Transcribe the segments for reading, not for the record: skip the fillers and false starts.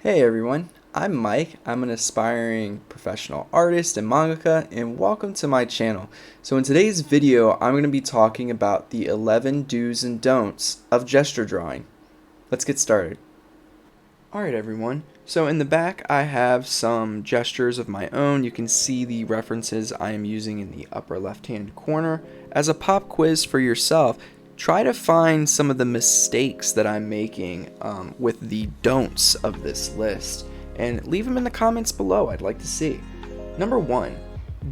Hey everyone, I'm Mike. I'm an aspiring professional artist and mangaka, and welcome to my channel. So in today's video, I'm going to be talking about the 11 do's and don'ts of gesture drawing. Let's get started. Alright everyone, so in the back I have some gestures of my own. You can see the references I am using in the upper left hand corner. As a pop quiz for yourself, try to find some of the mistakes that I'm making with the don'ts of this list and leave them in the comments below. I'd like to see. Number 1,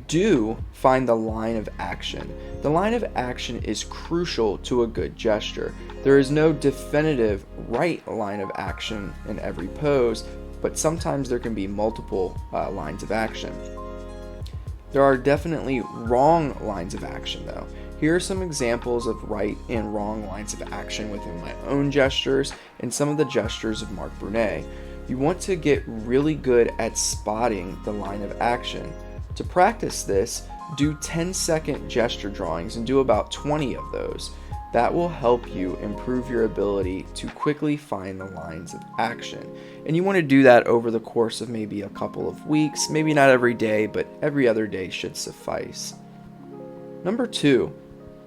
do find the line of action. The line of action is crucial to a good gesture. There is no definitive right line of action in every pose, but sometimes there can be multiple lines of action. There are definitely wrong lines of action though. Here are some examples of right and wrong lines of action within my own gestures and some of the gestures of Mark Brunet. You want to get really good at spotting the line of action. To practice this, do 10-second gesture drawings and do about 20 of those. That will help you improve your ability to quickly find the lines of action. And you want to do that over the course of maybe a couple of weeks, maybe not every day, but every other day should suffice. Number 2,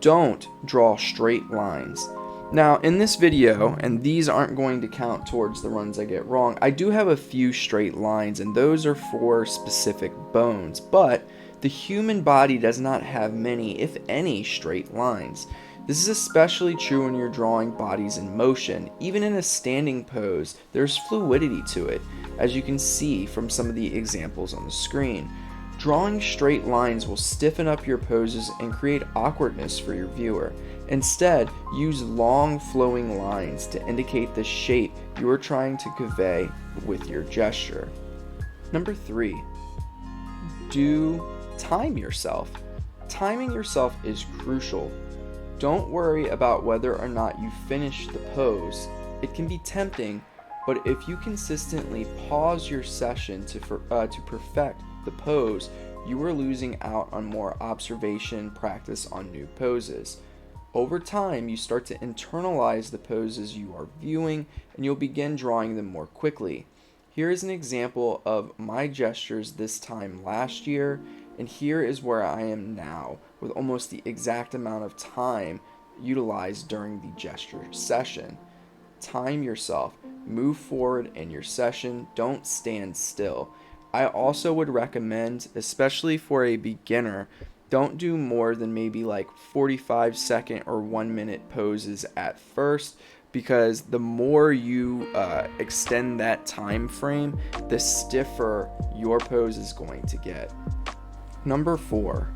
don't draw straight lines. Now in this video, and these aren't going to count towards the ones I get wrong, I do have a few straight lines and those are for specific bones, but the human body does not have many, if any, straight lines. This is especially true when you're drawing bodies in motion. Even in a standing pose, there's fluidity to it, as you can see from some of the examples on the screen. Drawing straight lines will stiffen up your poses and create awkwardness for your viewer. Instead, use long flowing lines to indicate the shape you are trying to convey with your gesture. Number 3, do time yourself. Timing yourself is crucial. Don't worry about whether or not you finish the pose. It can be tempting, but if you consistently pause your session to perfect the pose, you are losing out on more observation practice on new poses. Over time, you start to internalize the poses you are viewing and you'll begin drawing them more quickly. Here is an example of my gestures this time last year, and here is where I am now with almost the exact amount of time utilized during the gesture session. Time yourself, move forward in your session, don't stand still. I also would recommend, especially for a beginner, don't do more than maybe like 45-second or 1-minute poses at first, because the more you extend that time frame, the stiffer your pose is going to get. Number 4,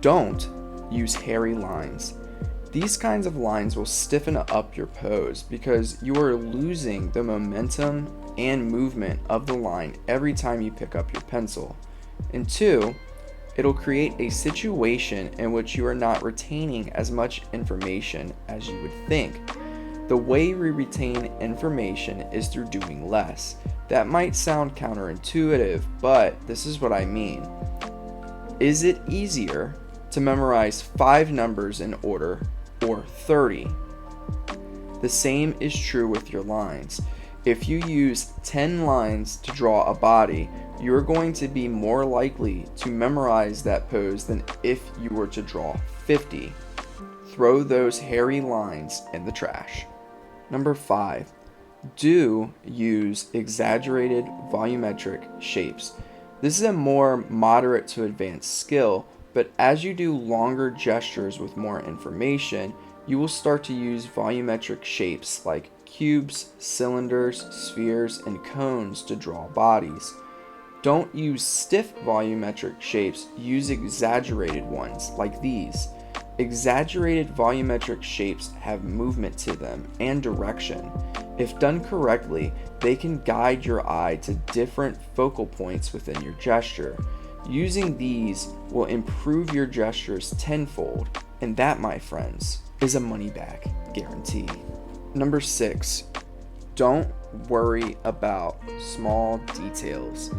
don't use hairy lines. These kinds of lines will stiffen up your pose because you are losing the momentum and movement of the line every time you pick up your pencil. And 2, it'll create a situation in which you are not retaining as much information as you would think. The way we retain information is through doing less. That might sound counterintuitive, but this is what I mean. Is it easier to memorize 5 numbers in order or 30? The same is true with your lines. If you use 10 lines to draw a body, you're going to be more likely to memorize that pose than if you were to draw 50. Throw those hairy lines in the trash. Number 5, do use exaggerated volumetric shapes. This is a more moderate to advanced skill, but as you do longer gestures with more information, you will start to use volumetric shapes like cubes, cylinders, spheres, and cones to draw bodies. Don't use stiff volumetric shapes, use exaggerated ones like these. Exaggerated volumetric shapes have movement to them and direction. If done correctly, they can guide your eye to different focal points within your gesture. Using these will improve your gestures tenfold, and that, my friends, is a money-back guarantee. Number 6, don't worry about small details.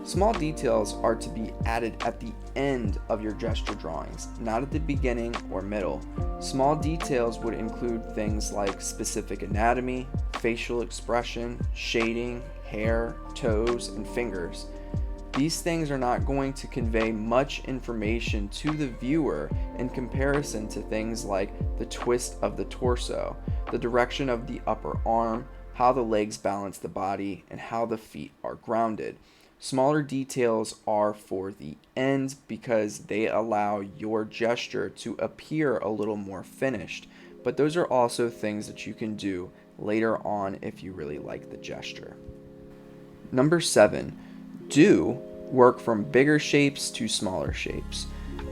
Small details are to be added at the end of your gesture drawings, not at the beginning or middle. Small details would include things like specific anatomy, facial expression, shading, hair, toes, and fingers. These things are not going to convey much information to the viewer in comparison to things like the twist of the torso, the direction of the upper arm, how the legs balance the body, and how the feet are grounded. Smaller details are for the end because they allow your gesture to appear a little more finished, but those are also things that you can do later on if you really like the gesture. Number 7, do work from bigger shapes to smaller shapes.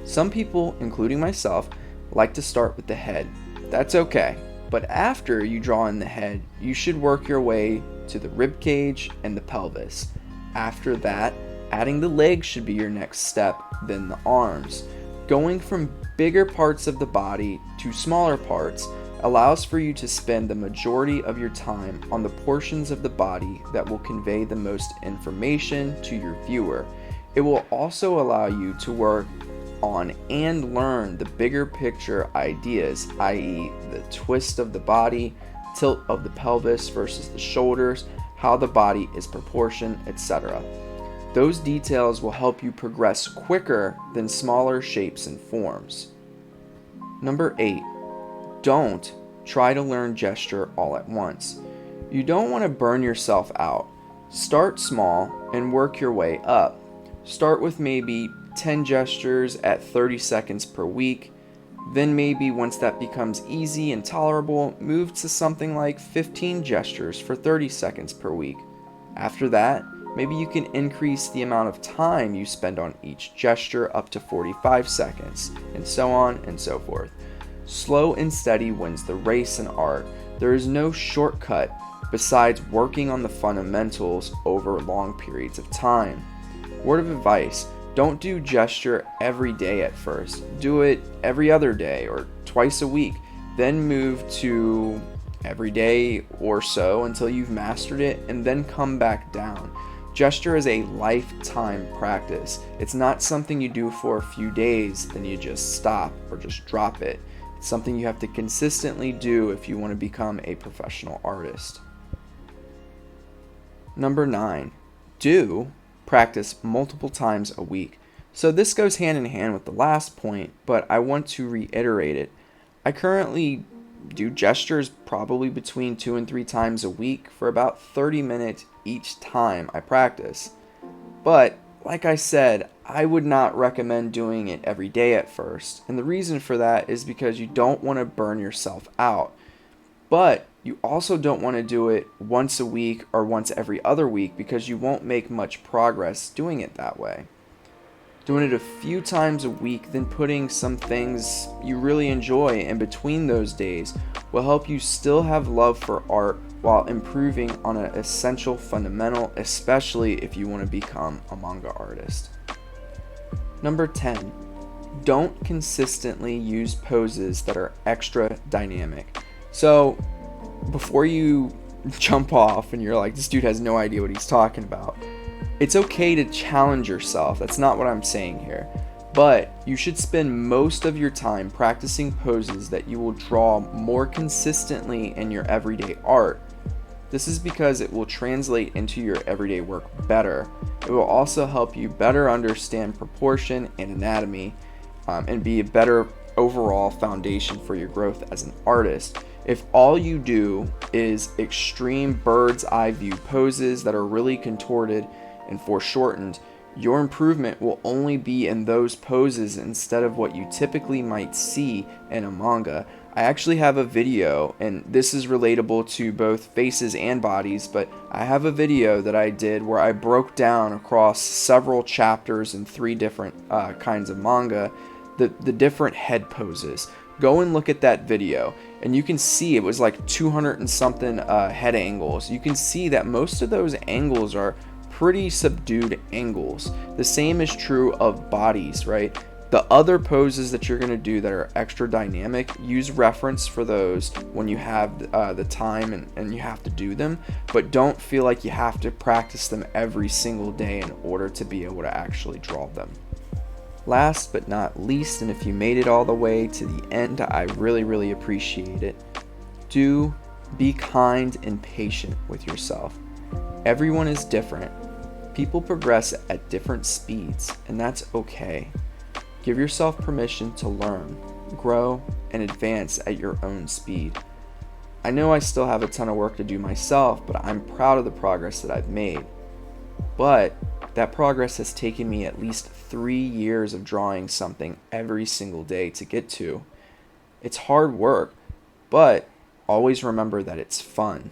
Some people, including myself, like to start with the head. That's okay, but after you draw in the head, you should work your way to the rib cage and the pelvis. After that, adding the legs should be your next step, then the arms. Going from bigger parts of the body to smaller parts allows for you to spend the majority of your time on the portions of the body that will convey the most information to your viewer. It will also allow you to work on and learn the bigger picture ideas, i.e. the twist of the body, tilt of the pelvis versus the shoulders, how the body is proportioned, etc. Those details will help you progress quicker than smaller shapes and forms. Number 8, don't try to learn gesture all at once. You don't want to burn yourself out. Start small and work your way up. Start with maybe 10 gestures at 30 seconds per week. Then maybe once that becomes easy and tolerable, move to something like 15 gestures for 30 seconds per week. After that, maybe you can increase the amount of time you spend on each gesture up to 45 seconds, and so on and so forth. Slow and steady wins the race in art. There is no shortcut besides working on the fundamentals over long periods of time. Word of advice: don't do gesture every day at first. Do it every other day or twice a week. Then move to every day or so until you've mastered it, and then come back down. Gesture is a lifetime practice. It's not something you do for a few days, then you just stop or just drop it. It's something you have to consistently do if you want to become a professional artist. Number 9, do practice multiple times a week. So this goes hand in hand with the last point, but I want to reiterate it. I currently do gestures probably between 2 and 3 times a week for about 30 minutes each time I practice. But like I said, I would not recommend doing it every day at first. And the reason for that is because you don't want to burn yourself out. But you also don't want to do it once a week or once every other week because you won't make much progress doing it that way. Doing it a few times a week, then putting some things you really enjoy in between those days will help you still have love for art while improving on an essential fundamental, especially if you want to become a manga artist. Number 10, don't consistently use poses that are extra dynamic. So before you jump off and you're like, this dude has no idea what he's talking about, it's okay to challenge yourself. That's not what I'm saying here. But you should spend most of your time practicing poses that you will draw more consistently in your everyday art. This is because it will translate into your everyday work better. It will also help you better understand proportion and anatomy, and be a better overall foundation for your growth as an artist. If all you do is extreme bird's eye view poses that are really contorted and foreshortened, your improvement will only be in those poses instead of what you typically might see in a manga. I actually have a video, and this is relatable to both faces and bodies, but I have a video that I did where I broke down across several chapters in 3 different kinds of manga the different head poses. Go and look at that video, and you can see it was like 200 and something head angles. You can see that most of those angles are pretty subdued angles. The same is true of bodies, right? The other poses that you're going to do that are extra dynamic, use reference for those when you have the time and you have to do them, but don't feel like you have to practice them every single day in order to be able to actually draw them. Last but not least, and if you made it all the way to the end, I really appreciate it. Do be kind and patient with yourself. Everyone is different. People progress at different speeds, and that's okay. Give yourself permission to learn, grow, and advance at your own speed. I know I still have a ton of work to do myself, but I'm proud of the progress that I've made. But that progress has taken me at least 3 years of drawing something every single day to get to. It's hard work, but always remember that it's fun.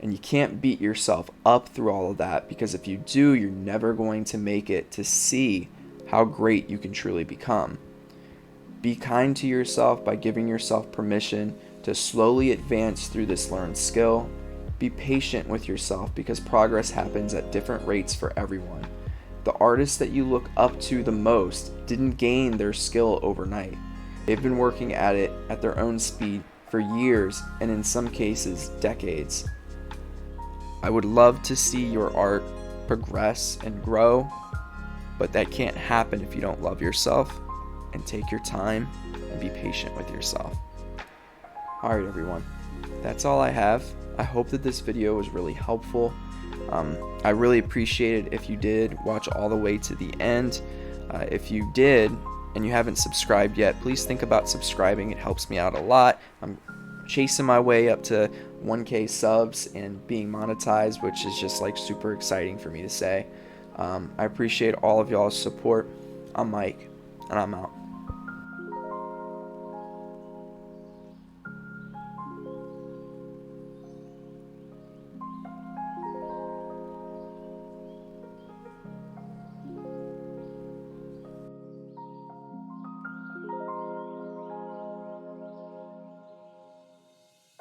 And you can't beat yourself up through all of that, because if you do, you're never going to make it to see how great you can truly become. Be kind to yourself by giving yourself permission to slowly advance through this learned skill. Be patient with yourself, because progress happens at different rates for everyone. The artists that you look up to the most didn't gain their skill overnight. They've been working at it at their own speed for years, and in some cases, decades. I would love to see your art progress and grow, but that can't happen if you don't love yourself and take your time and be patient with yourself. Alright everyone, that's all I have. I hope that this video was really helpful. I really appreciate it if you did watch all the way to the end. If you did and you haven't subscribed yet, please think about subscribing. It helps me out a lot. I'm chasing my way up to 1K subs and being monetized, which is just like super exciting for me to say. I appreciate all of y'all's support. I'm Mike, and I'm out.